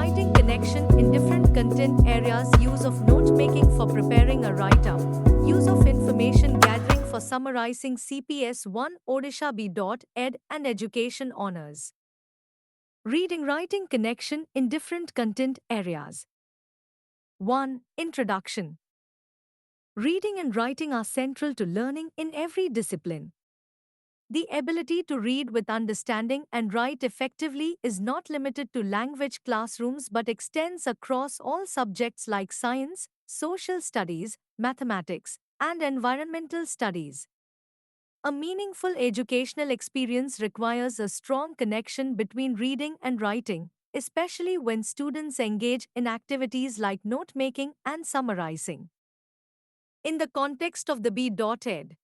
writing connection in different content areas, use of note making for preparing a write up, use of information gathering for summarizing CPS 1 Odisha B.Ed and education honors. Reading writing connection in different content areas. 1. Introduction. Reading and writing are central to learning in every discipline. The ability to read with understanding and write effectively is not limited to language classrooms but extends across all subjects like science, social studies, mathematics, and environmental studies. A meaningful educational experience requires a strong connection between reading and writing, especially when students engage in activities like note making and summarizing. In the context of the B.Ed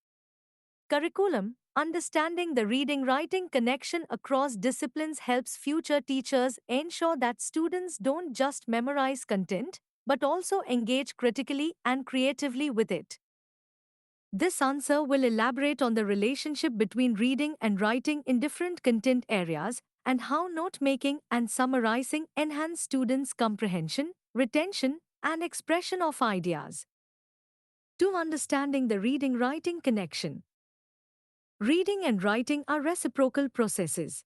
curriculum, understanding the reading writing connection across disciplines helps future teachers ensure that students don't just memorize content, but also engage critically and creatively with it. This answer will elaborate on the relationship between reading and writing in different content areas and how note making and summarizing enhance students' comprehension, retention, and expression of ideas. 2. Understanding the reading writing connection. Reading and writing are reciprocal processes.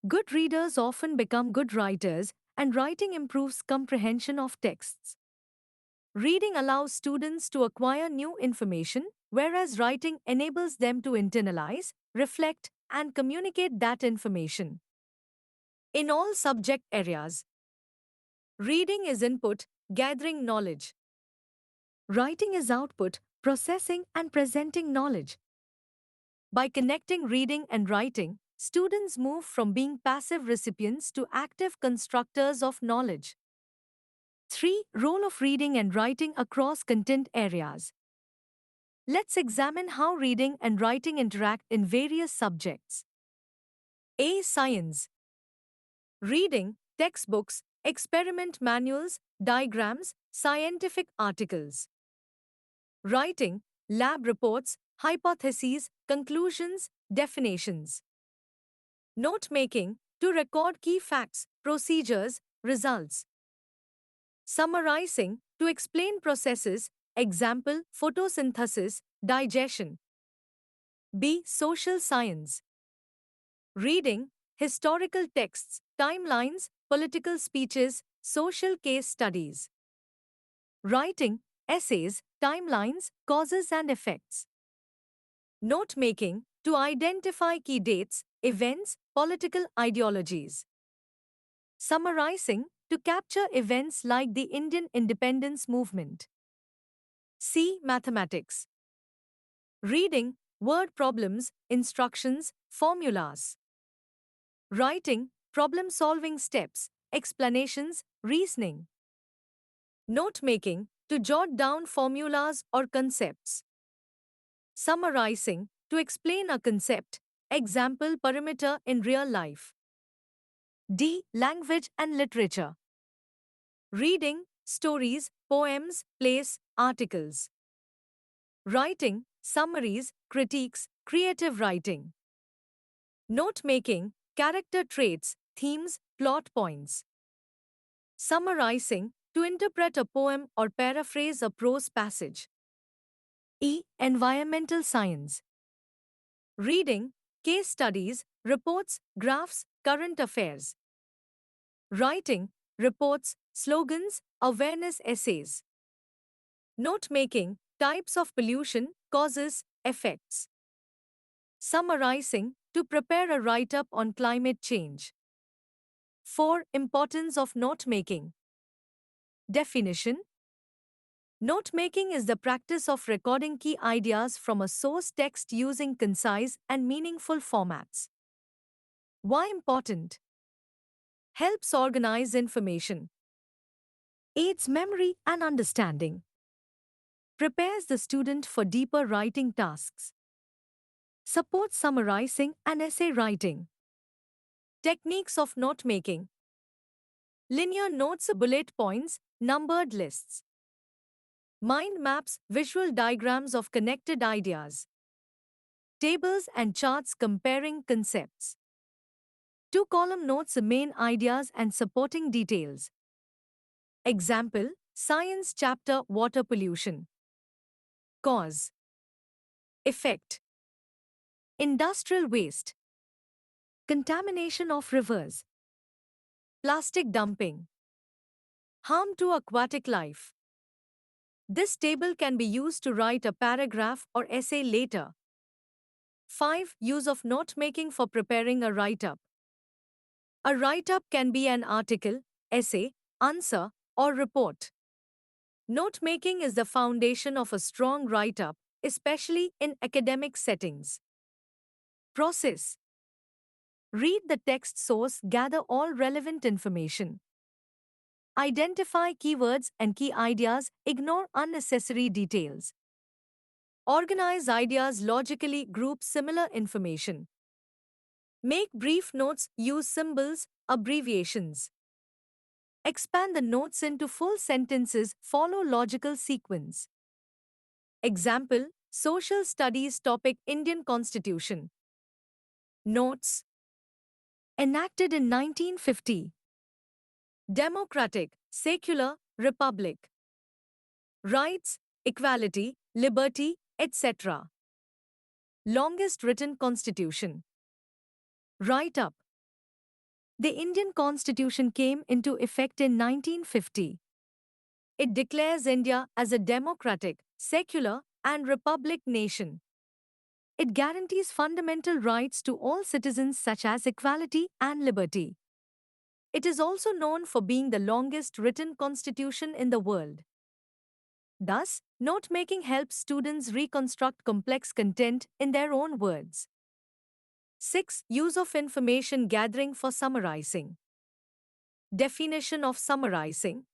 Good readers often become good writers, and writing improves comprehension of texts. Reading allows students to acquire new information, whereas writing enables them to internalize, reflect, and communicate that information. In all subject areas, reading is input, gathering knowledge. Writing is output, processing and presenting knowledge. By connecting reading and writing, students move from being passive recipients to active constructors of knowledge. 3. Role of reading and writing across content areas. Let's examine how reading and writing interact in various subjects. A. Science. Reading, textbooks, experiment manuals, diagrams, scientific articles. Writing, lab reports, hypotheses, conclusions, definitions. Note making, to record key facts, procedures, results. Summarizing, to explain processes, example, photosynthesis, digestion. B. Social science. Reading, historical texts, timelines, political speeches, social case studies. Writing, essays, timelines, causes and effects. Note making, to identify key dates, events, political ideologies. Summarizing, to capture events like the Indian independence movement. C. Mathematics. Reading, word problems, instructions, formulas. Writing, problem solving steps, explanations, reasoning. Note making, to jot down formulas or concepts. Summarizing, to explain a concept, example perimeter in real life. D. Language and literature. Reading, stories, poems, plays, articles. Writing, summaries, critiques, creative writing. Note making, character traits, themes, plot points. Summarizing, to interpret a poem or paraphrase a prose passage. E. Environmental science. Reading, case studies, reports, graphs, current affairs. Writing, reports, slogans, awareness essays. Note making, types of pollution, causes, effects. Summarizing, to prepare a write up on climate change. 4. Importance of note making. Definition. Note making is the practice of recording key ideas from a source text using concise and meaningful formats. Why important? Helps organize information. Aids memory and understanding. Prepares the student for deeper writing tasks. Supports summarizing and essay writing. Techniques of note making. Linear notes, bullet points, numbered lists. Mind maps, visual diagrams of connected ideas. Tables and charts comparing concepts. Two-column notes the main ideas and supporting details. Example, Science chapter Water pollution. Cause. Effect. Industrial waste. Contamination of rivers. Plastic dumping. Harm to aquatic life. This table can be used to write a paragraph or essay later. 5. Use of note-making for preparing a write-up. A write-up can be an article, essay, answer, or report. Note-making is the foundation of a strong write-up, especially in academic settings. Process. Read the text source, gather all relevant information. Identify keywords and key ideas, ignore unnecessary details. Organize ideas logically, group similar information. Make brief notes, use symbols, abbreviations. Expand the notes into full sentences, follow logical sequence. Example, Social Studies topic Indian Constitution. Notes. Enacted in 1950. Democratic, secular, republic. Rights, equality, liberty, etc. Longest written constitution. Write-up. The Indian Constitution came into effect in 1950. It declares India as a democratic, secular, and republic nation. It guarantees fundamental rights to all citizens such as equality and liberty. It is also known for being the longest written constitution in the world. Thus, note-making helps students reconstruct complex content in their own words. 6. Use of information gathering for summarizing. Definition of summarizing.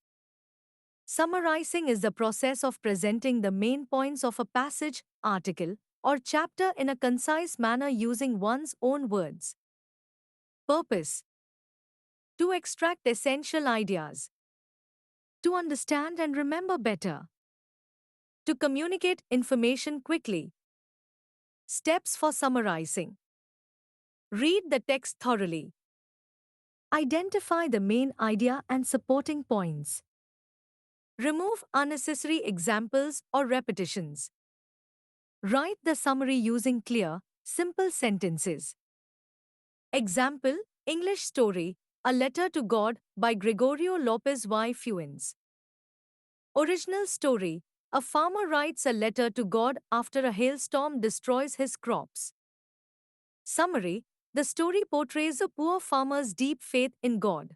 Summarizing is the process of presenting the main points of a passage, article, or chapter in a concise manner using one's own words. Purpose. To extract essential ideas. To understand and remember better. To communicate information quickly. Steps for summarizing. Read the text thoroughly. Identify the main idea and supporting points. Remove unnecessary examples or repetitions. Write the summary using clear, simple sentences. Example, English story, A Letter to God by Gregorio Lopez y Fuentes. Original story, a farmer writes a letter to God after a hailstorm destroys his crops. Summary, the story portrays a poor farmer's deep faith in God.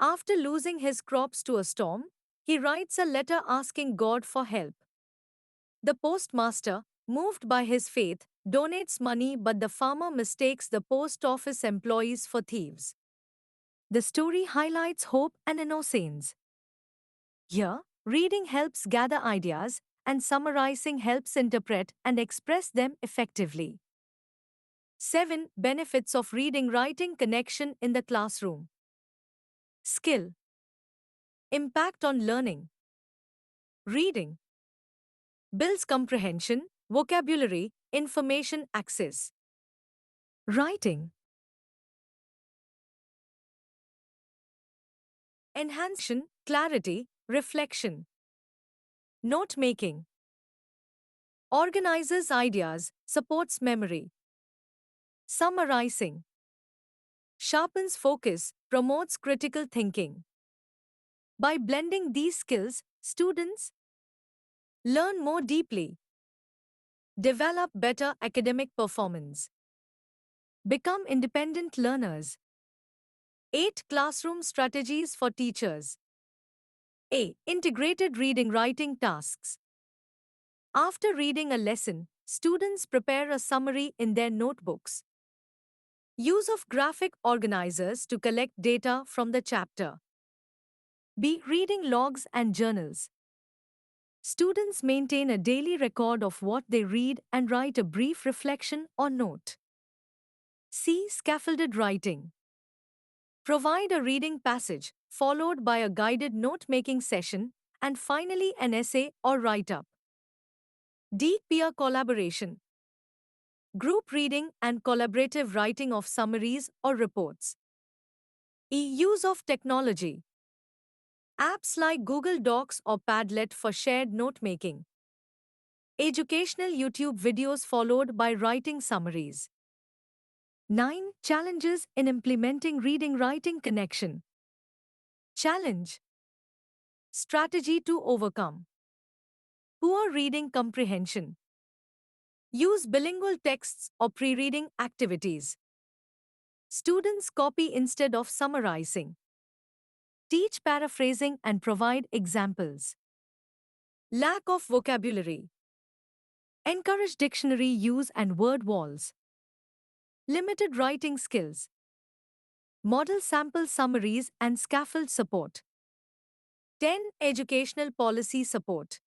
After losing his crops to a storm, he writes a letter asking God for help. The postmaster, moved by his faith, donates money, but the farmer mistakes the post office employees for thieves. The story highlights hope and innocence. Here, reading helps gather ideas, and summarizing helps interpret and express them effectively. 7. Benefits of reading writing connection in the classroom. Skill. Impact on learning. Reading builds comprehension, vocabulary, information access. Writing enhancement, clarity, reflection. Note-making organizes ideas, supports memory. Summarizing sharpens focus, promotes critical thinking. By blending these skills, students learn more deeply, develop better academic performance, become independent learners. 8. Classroom strategies for teachers. A. Integrated reading writing tasks. After reading a lesson, students prepare a summary in their notebooks. Use of graphic organizers to collect data from the chapter. B. Reading logs and journals. Students maintain a daily record of what they read and write a brief reflection or note. C. Scaffolded writing. Provide a reading passage, followed by a guided note-making session, and finally an essay or write-up. D. Peer collaboration. Group reading and collaborative writing of summaries or reports. Use of technology. Apps like Google Docs or Padlet for shared note-making. Educational YouTube videos followed by writing summaries. 9. Challenges in implementing reading-writing connection. Challenge. Strategy to overcome. Poor reading comprehension. Use bilingual texts or pre-reading activities. Students copy instead of summarizing. Teach paraphrasing and provide examples. Lack of vocabulary. Encourage dictionary use and word walls. Limited writing skills. Model sample summaries and scaffold support. 10. Educational policy support.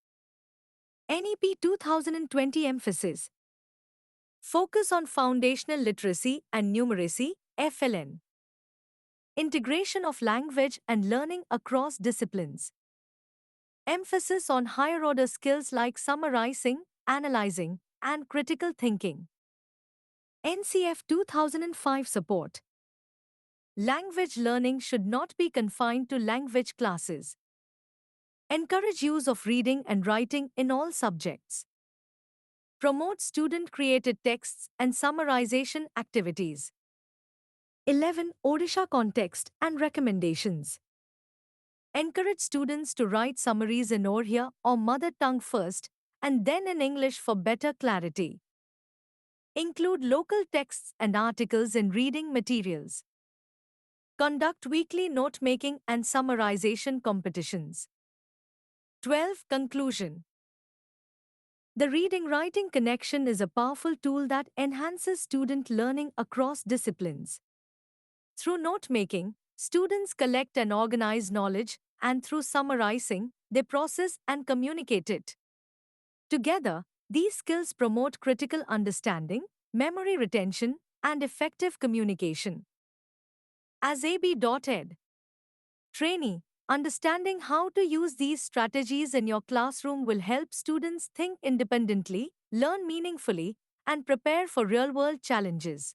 NEP 2020 emphasis. Focus on foundational literacy and numeracy, FLN. Integration of language and learning across disciplines. Emphasis on higher order skills like summarizing, analyzing, and critical thinking. NCF 2005 support. Language learning should not be confined to language classes. Encourage use of reading and writing in all subjects. Promote student-created texts and summarization activities. 11. Odisha context and recommendations. Encourage students to write summaries in Oriya or mother tongue first and then in English for better clarity. Include local texts and articles in reading materials. Conduct weekly note-making and summarization competitions. 12. Conclusion. The reading-writing connection is a powerful tool that enhances student learning across disciplines. Through note-making, students collect and organize knowledge, and through summarizing, they process and communicate it. Together, these skills promote critical understanding, memory retention, and effective communication. As AB.ed trainee, understanding how to use these strategies in your classroom will help students think independently, learn meaningfully, and prepare for real-world challenges.